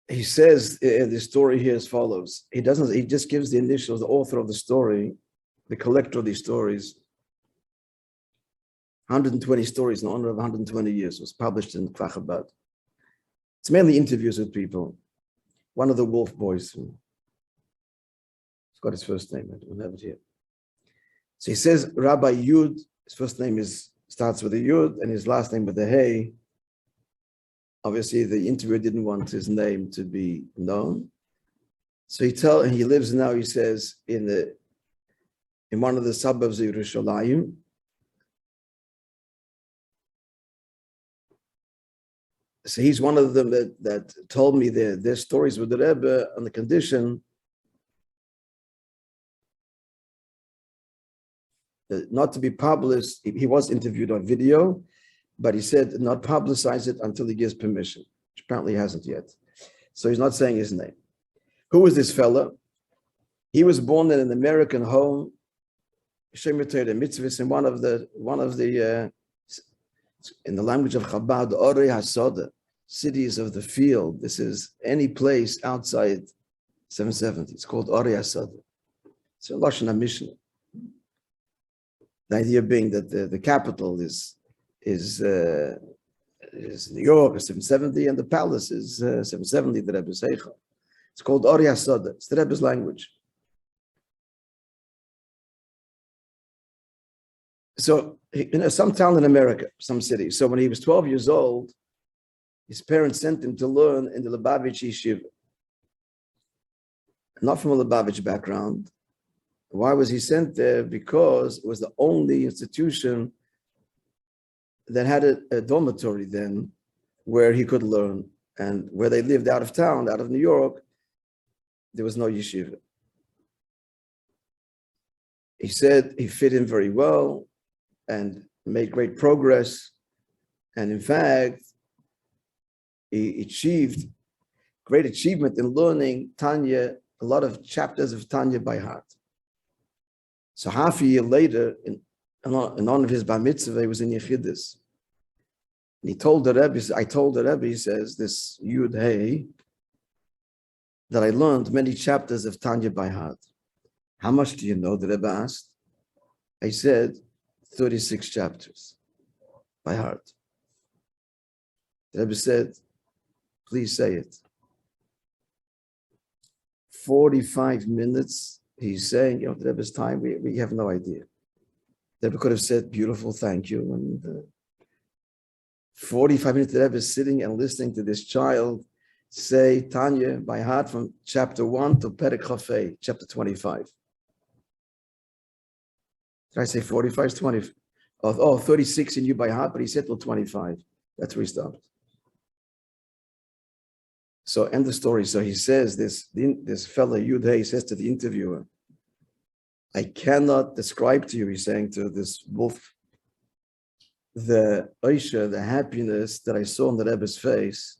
he says the story here as follows. He just gives the initials, the author of the story, the collector of these stories. 120 stories in honor of 120 years was published in Chabad. It's mainly interviews with people. One of the Wolf boys, he's got his first name, I don't have it here. So he says Rabbi Yud, his first name starts with a Yud and his last name with a Hey. Obviously, the interviewer didn't want his name to be known. So he lives now, he says, in one of the suburbs of Yerushalayim. So he's one of them that told me their stories with the Rebbe on the condition that not to be published. He was interviewed on video, but he said not publicize it until he gives permission, which apparently he hasn't yet. So he's not saying his name. Who is this fella? He was born in an American home, Shemitah mitzvahs, in one of the in the language of Chabad, Orei HaSoda, cities of the field. This is any place outside 770. It's called Orei HaSoda. It's a Lashon HaMishnah. The idea being that the capital is New York, 770, and the palace is 770, the Rebbe's Heichal. It's called Orei HaSoda. It's the Rebbe's language. So, some town in America, some city. So when he was 12 years old, his parents sent him to learn in the Lubavitch Yeshiva. Not from a Lubavitch background. Why was he sent there? Because it was the only institution that had a dormitory then where he could learn. And where they lived out of town, out of New York, there was no yeshiva. He said he fit in very well and made great progress. And in fact, he achieved great achievement in learning Tanya, a lot of chapters of Tanya by heart. So half a year later, in honor of his bar mitzvah, he was in Yechidus. And he told the Rebbe, he says, this Yud Hey, that I learned many chapters of Tanya by heart. How much do you know? The Rebbe asked. I said, 36 chapters by heart. The Rebbe said, please say it. 45 minutes, he's saying, the Rebbe's time, we have no idea. The Rebbe could have said, beautiful, thank you. And 45 minutes, the Rebbe is sitting and listening to this child say Tanya by heart from chapter 1 to Perek Chafei, chapter 25. Did I say 45? It's 20. 36 he knew by heart, but he said till 25. That's where he stopped. So end the story. So he says, this fellow Yudhe, he says to the interviewer, I cannot describe to you, he's saying to this wolf, the oisha, the happiness that I saw on the Rebbe's face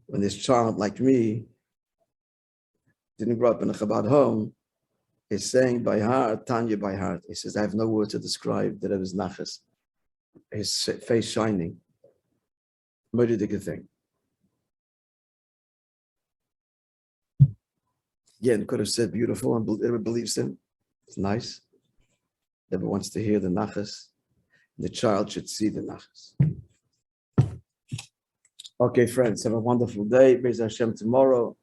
when this child like me didn't grow up in a Chabad home, is saying by heart, Tanya by heart. He says, I have no word to describe the Rebbe's nachas. His face shining. Murder thing. Again, could have said beautiful, and everyone believes him. It's nice. Everyone wants to hear the nachas. The child should see the nachas. Okay, friends, have a wonderful day. Be'ez Hashem tomorrow.